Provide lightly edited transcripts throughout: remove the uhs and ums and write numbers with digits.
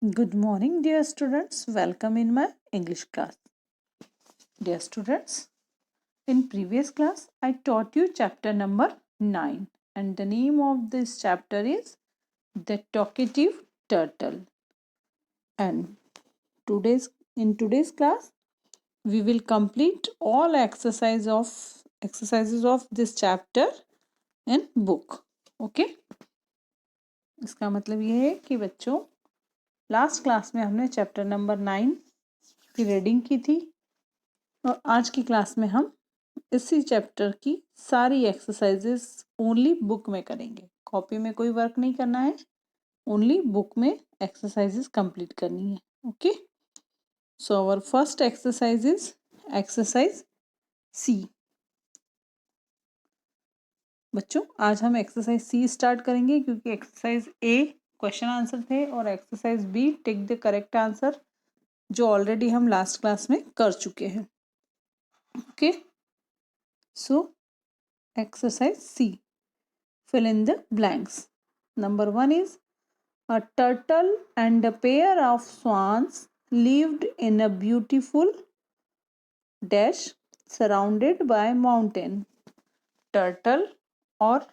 Good morning, dear students. Welcome in my English class. Dear students, in previous class, I taught you chapter number 9, and the name of this chapter is The Talkative Turtle. And in today's class, we will complete all exercises of this chapter in book. Okay? इसका मतलब ये है कि बच्चों last class में हमने chapter number 9 की reading की थी और आज की क्लास में हम इसी चैप्टर की सारी एक्सरसाइजेस ओनली बुक में करेंगे। कॉपी में कोई वर्क नहीं करना है, ओनली बुक में एक्सरसाइजेस कंप्लीट करनी है। Okay, so our first exercise is exercise C. बच्चों आज हम एक्सरसाइज सी स्टार्ट करेंगे क्योंकि एक्सरसाइज ए क्वेश्चन आंसर थे और exercise B tick the correct answer जो ऑलरेडी हम लास्ट क्लास में कर चुके हैं। Okay, so exercise C, fill in the blanks. Number 1 is a turtle and a pair of swans lived in a beautiful dash surrounded by mountain. Turtle और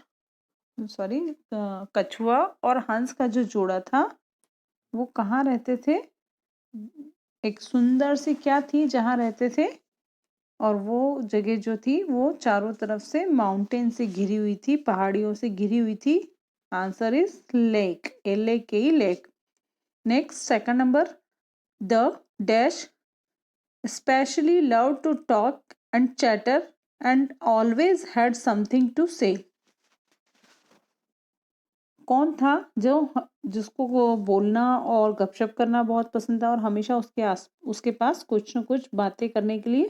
कछुआ और हंस का जो जोड़ा था वो कहाँ रहते थे? एक सुंदर सी क्या थी जहाँ रहते थे, और वो जगह जो थी वो चारों तरफ से माउंटेन से घिरी हुई थी, पहाड़ियों से घिरी हुई थी। Answer is lake, LAKE, lake. Next second number, the dash especially love to talk and chatter and always had something to say. कौन था जिसको वो बोलना और गपशप करना बहुत पसंद था और हमेशा उसके पास कुछ न कुछ बातें करने के लिए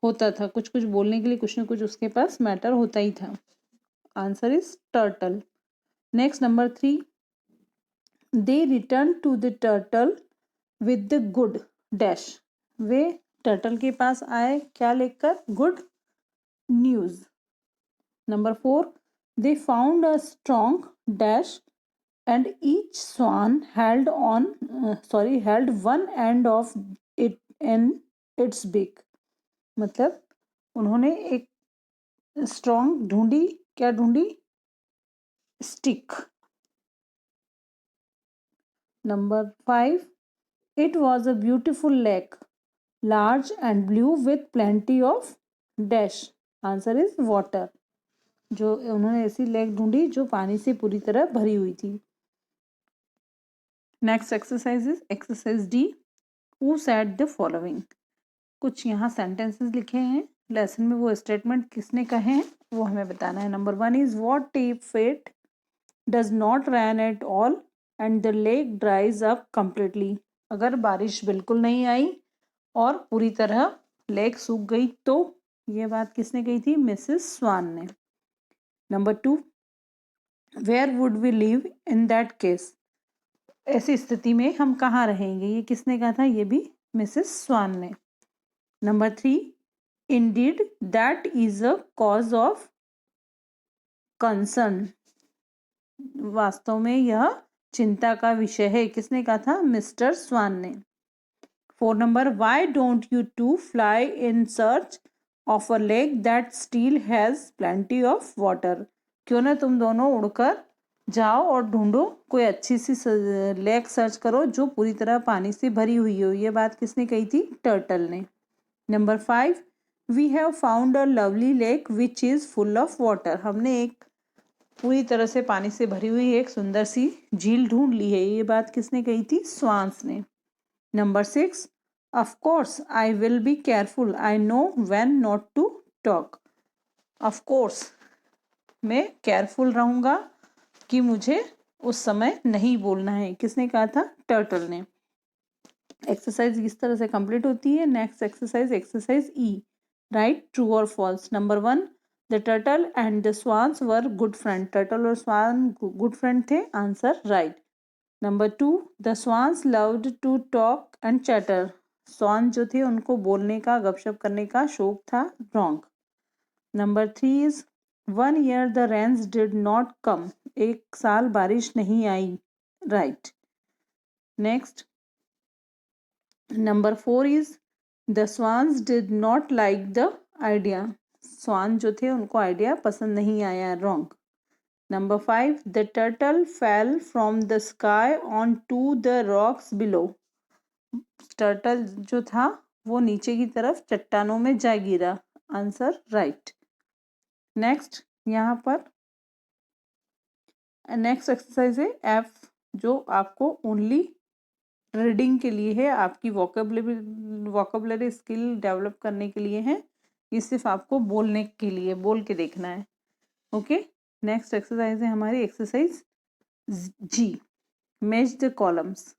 होता था, कुछ कुछ बोलने के लिए कुछ न कुछ उसके पास मैटर होता ही था। Answer is turtle. Next number 3, they return to the turtle with the good dash. वे टर्टल के पास आए क्या लेकर? Good news. Number 4, they found a strong dash and each swan held one end of it in its beak. मतलब उन्होंने एक strong ढूंढी, क्या ढूंढी? Stick. Number 5, it was a beautiful lake large and blue with plenty of dash. Answer is water. जो उन्होंने ऐसी lake ढूंढी जो पानी से पूरी तरह भरी हुई थी। Next exercise is exercise D, who said the following. कुछ यहाँ सेंटेंसेस लिखे हैं, लेसन में वो स्टेटमेंट किसने कहे हैं वो हमें बताना है। Number 1 is what if it does not rain at all and the lake ड्राइज up completely. अगर बारिश बिल्कुल नहीं आई और पूरी तरह लेक सूख गई तो। ये बात किसने कही थी? मिसेस स्वान ने। Number 2, where would we live in that case. ऐसी स्थिति में हम कहाँ रहेंगे, ये किसने कहा था? ये भी मिसेस स्वान ने। Number 3, Indeed that is a cause of concern. वास्तव में यह चिंता का विषय है, किसने कहा था? मिस्टर स्वान ने। 4 number, why don't you two fly in search of a lake that still has plenty of water. क्यों ना तुम दोनों उड़कर जाओ और ढूंढो कोई अच्छी सी लेक सर्च करो जो पूरी तरह पानी से भरी हुई हो। ये बात किसने कही थी? टर्टल ने। Number 5, we have found a lovely lake which is full of water. हमने एक पूरी तरह से पानी से भरी हुई एक सुंदर सी झील ढूंढ ली है। ये बात किसने कही थी? स्वान्स ने। Number 6, of course I will be careful, I know when not to talk. Of course मैं केयरफुल रहूंगा कि मुझे उस समय नहीं बोलना है। किसने कहा था? टर्टल ने। एक्सरसाइज इस तरह से कंप्लीट होती है। Next exercise, exercise E, right true और false. Number 1, the turtle and the swans were good friend. Turtle और स्वान गुड फ्रेंड थे। Answer right. Number 2, the swans loved to talk and chatter. Swan जो थे उनको बोलने का, गपशप करने का शौक था। Wrong. Number 3 is 1 year the rains did not come. एक साल बारिश नहीं आई। Right. Next number 4 is the swans did not like the idea. Swan जो थे उनको आइडिया पसंद नहीं आया, wrong. Number 5 the turtle fell from the sky on to the rocks below. Turtle जो था वो नीचे की तरफ चट्टानों में जा गिरा, आंसर राइट। नेक्स्ट यहाँ पर नेक्स्ट एक्सरसाइज है एफ, जो आपको ओनली रीडिंग के लिए है, आपकी वोकेबलरी स्किल डेवलप करने के लिए है, ये सिर्फ आपको बोलने के लिए, बोल के देखना है। ओके, नेक्स्ट एक्सरसाइज है हमारी exercise G, match the columns.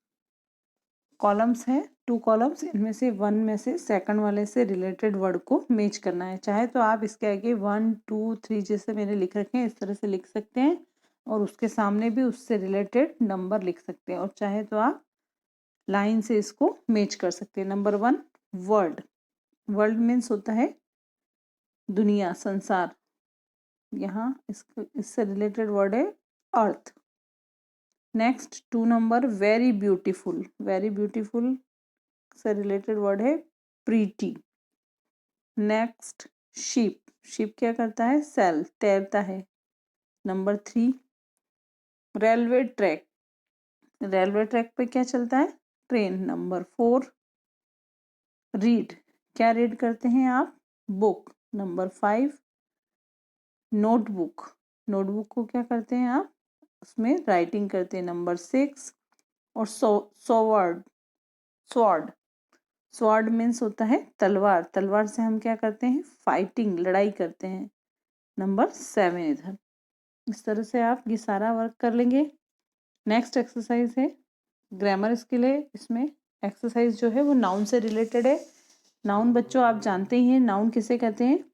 Columns है 2 कॉलम्स, इनमें से 1 में से सेकंड वाले से रिलेटेड वर्ड को मैच करना है। चाहे तो आप इसके आगे 1 2 3 जैसे मैंने लिख रखे हैं इस तरह से लिख सकते हैं, और उसके सामने भी उससे रिलेटेड नंबर लिख सकते हैं, और चाहे तो आप लाइन से इसको मैच कर सकते हैं। Number 1 world. वर्ल्ड मीन्स होता है दुनिया, संसार। यहाँ इससे रिलेटेड वर्ड है earth. Next 2 number very beautiful. Very beautiful से रिलेटेड वर्ड है प्रीटी। Next ship. शिप क्या करता है? सेल, तैरता है। Number 3 railway track. Railway track पे क्या चलता है? ट्रेन। Number 4 read. क्या रीड करते हैं आप? बुक। Number 5 notebook. नोटबुक को क्या करते हैं आप? उसमें राइटिंग करते हैं। नंबर 6 और स्वॉर्ड। स्वॉर्ड, स्वॉर्ड मीन्स होता है तलवार। तलवार से हम क्या करते हैं? फाइटिंग, लड़ाई करते हैं। नंबर 7 इधर। इस तरह से आप ये सारा वर्क कर लेंगे। नेक्स्ट एक्सरसाइज है ग्रामर स्किल है। इसमें एक्सरसाइज जो है वो नाउन से रिलेटेड है। नाउन बच्चों आप जानते ही हैं, नाउन किसे कहते हैं?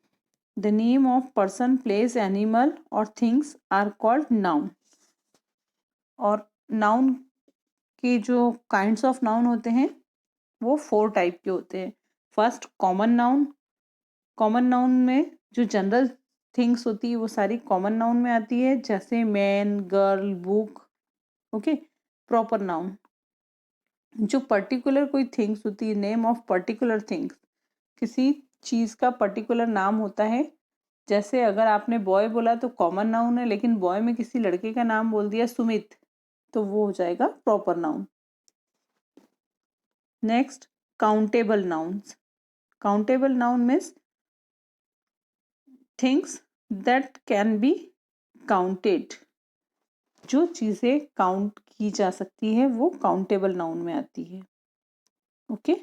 The name of person, place, animal और थिंग्स आर कॉल्ड नाउन। और नाउन के जो काइंड्स ऑफ नाउन होते हैं वो 4 टाइप के होते हैं। First common noun. Common noun में जो जनरल थिंग्स होती है वो सारी कॉमन नाउन में आती है, जैसे man, girl, book. Okay. Proper noun, जो पर्टिकुलर कोई थिंग्स होती है, नेम ऑफ पर्टिकुलर थिंग्स, किसी चीज का पर्टिकुलर नाम होता है। जैसे अगर आपने बॉय बोला तो कॉमन नाउन है, लेकिन बॉय में किसी लड़के का नाम बोल दिया सुमित, तो वो हो जाएगा proper noun. Next countable nouns. Countable noun means things that can be counted. जो चीजें काउंट की जा सकती है वो काउंटेबल नाउन में आती है। Okay.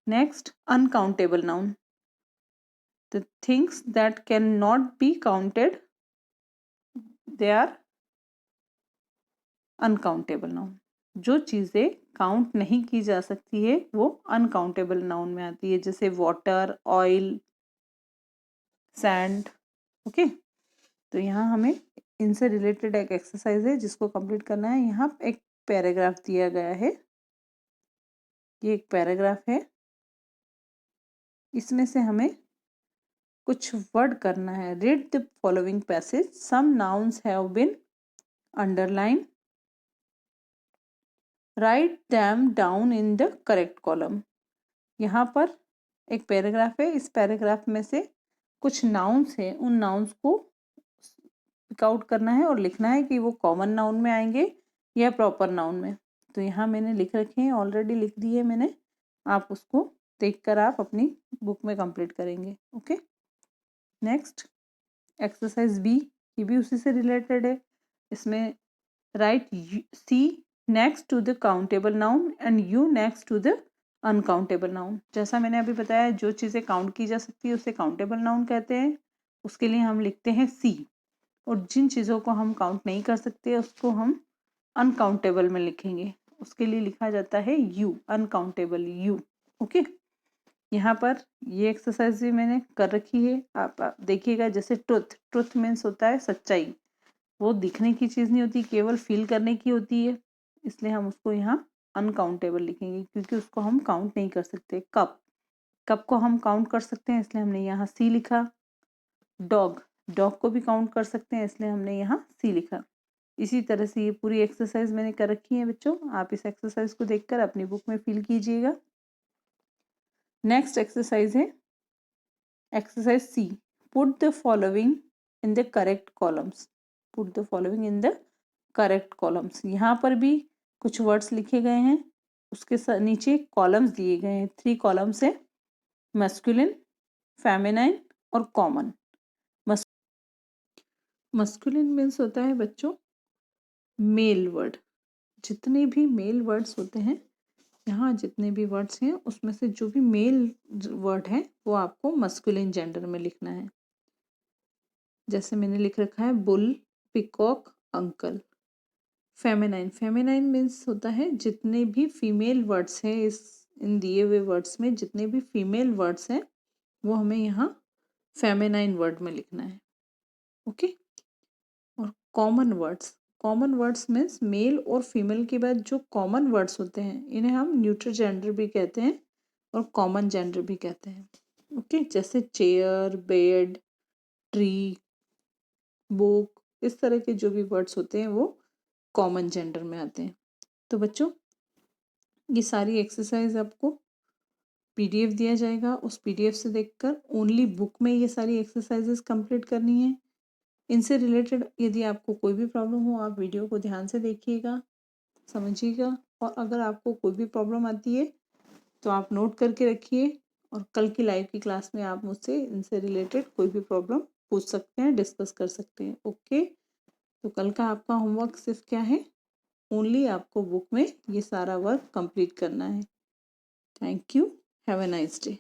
Next uncountable noun. The things that can not be counted, they are uncountable noun. जो चीजें काउंट नहीं की जा सकती है वो अनकाउंटेबल नाउन में आती है, जैसे वाटर, ऑयल, सैंड। ओके। तो यहाँ हमें इनसे रिलेटेड एक एक्सरसाइज है जिसको कंप्लीट करना है। यहाँ एक पैराग्राफ दिया गया है, ये एक पैराग्राफ है, इसमें से हमें कुछ वर्ड करना है। Read the following passage, some nouns have been underline, write them down in the correct column. यहाँ पर एक पैराग्राफ है, इस पैराग्राफ में से कुछ नाउन्स है, उन नाउन्स को पिक आउट करना है और लिखना है कि वो कॉमन नाउन में आएंगे या प्रॉपर नाउन में। तो यहाँ मैंने लिख रखे हैं, ऑलरेडी लिख दी है मैंने, आप उसको देखकर आप अपनी बुक में कंप्लीट करेंगे। ओके। नेक्स्ट एक्सरसाइज बी, ये भी उसी से रिलेटेड है। इसमें write C next to the countable noun and U next to the uncountable noun. जैसा मैंने अभी बताया, जो चीज़ें काउंट की जा सकती है उसे काउंटेबल नाउन कहते हैं, उसके लिए हम लिखते हैं सी। और जिन चीज़ों को हम काउंट नहीं कर सकते उसको हम अनकाउंटेबल में लिखेंगे, उसके लिए लिखा जाता है यू, अनकाउंटेबल यू। ओके। यहाँ पर ये एक्सरसाइज भी मैंने कर रखी है, आप देखिएगा। जैसे ट्रुथ, ट्रुथ मीन्स होता है सच्चाई, वो दिखने की चीज़ नहीं होती, केवल फील करने की होती है, इसलिए हम उसको यहाँ अनकाउंटेबल लिखेंगे, क्योंकि उसको हम काउंट नहीं कर सकते। कप, कप को हम काउंट कर सकते हैं, इसलिए हमने यहाँ सी लिखा। डॉग, डॉग को भी काउंट कर सकते हैं, इसलिए हमने यहाँ सी लिखा। इसी तरह से ये पूरी एक्सरसाइज मैंने कर रखी है बच्चों, आप इस एक्सरसाइज को देखकर अपनी बुक में फिल कीजिएगा। नेक्स्ट एक्सरसाइज है exercise C, put the following in the correct columns. Put the following in the correct columns. यहाँ पर भी कुछ वर्ड्स लिखे गए हैं, उसके नीचे कॉलम्स दिए गए हैं। 3 कॉलम्स है, मस्कुलिन, फेमिनाइन और कॉमन। मस्कुलिन मीन्स होता है बच्चों मेल वर्ड। जितने भी मेल वर्ड्स होते हैं, यहाँ जितने भी वर्ड्स हैं उसमें से जो भी मेल वर्ड है वो आपको मस्कुलिन जेंडर में लिखना है। जैसे मैंने लिख रखा है bull, peacock, uncle. Feminine, feminine means होता है जितने भी फीमेल वर्ड्स हैं इन दिए हुए वर्ड्स में जितने भी फीमेल वर्ड्स हैं वो हमें यहाँ फेमिनाइन वर्ड में लिखना है। ओके। और कॉमन वर्ड्स मीन्स मेल और फीमेल के बाद जो कॉमन वर्ड्स होते हैं इन्हें हम न्यूट्रल जेंडर भी कहते हैं और कॉमन जेंडर भी कहते हैं। ओके। जैसे चेयर, बेड, ट्री, बुक, इस तरह के जो भी वर्ड्स होते हैं वो कॉमन जेंडर में आते हैं। तो बच्चों ये सारी एक्सरसाइज आपको पीडीएफ दिया जाएगा, उस पीडीएफ से देखकर ओनली बुक में ये सारी एक्सरसाइजेस कंप्लीट करनी है। इनसे रिलेटेड यदि आपको कोई भी प्रॉब्लम हो आप वीडियो को ध्यान से देखिएगा, समझिएगा, और अगर आपको कोई भी प्रॉब्लम आती है तो आप नोट करके रखिए और कल की लाइव की क्लास में आप मुझसे इनसे रिलेटेड कोई भी प्रॉब्लम पूछ सकते हैं, डिस्कस कर सकते हैं। ओके। तो कल का आपका होमवर्क सिर्फ क्या है, ओनली आपको बुक में ये सारा वर्क कंप्लीट करना है। Thank you, have a nice day.